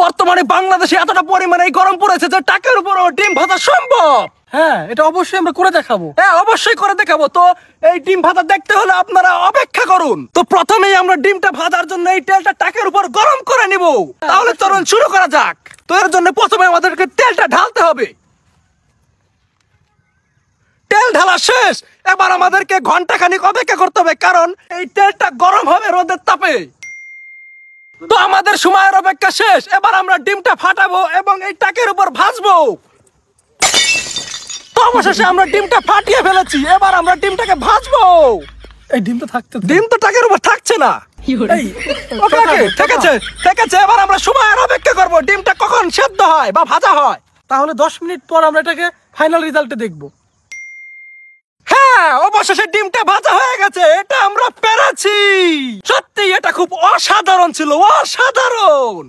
বর্তমানে বাংলাদেশে এতটা পরিমাণে গরম পড়েছে যে টাকার উপরও ডিম ভাজা সম্ভব। হ্যাঁ, এটা অবশ্যই আমরা করে দেখাবো। হ্যাঁ, অবশ্যই করে দেখাবো। তো এই ডিম ভাজা দেখতে হলে আপনারা অপেক্ষা করুন। তো প্রথমেই আমরা ডিমটা ভাজার জন্য এই তেলটা টাকের উপর গরম করে নিব। তাহলে চলুন শুরু করা যাক। তো এর জন্য প্রথমে আমাদেরকে তেলটা ঢালতে হবে। তেল ঢালা শেষ। এবার আমাদেরকে ঘন্টাখানিক অপেক্ষা করতে হবে, কারণ এই তেলটা গরম হবে রোদের তাপে। তো আমাদের সময়ের অপেক্ষা শেষ। এবার আমরা ডিমটা ফাটাবো এবং এই টাকের উপর ভাজবো। তো অবশেষে আমরা ডিমটা ফাটিয়ে ফেলেছি। এবার আমরা ডিমটাকে ভাজবো। এই ডিম তো থাকতে ডিম তো টাকের উপর থাকছে না। এই ওকে ওকে, ঠিক আছে ঠিক আছে। এবার আমরা সময়ের অপেক্ষা করব ডিমটা কখন সেদ্ধ হয় বা ভাজা হয়। তাহলে 10 মিনিট পর আমরা এটাকে ফাইনাল রেজাল্টে দেখবো। হ্যাঁ, অবশেষে ডিমটা ভাজা হয়ে গেছে। এটা আমরা পেরেছি। সত্যি এটা খুব অসাধারণ ছিল, অসাধারণ।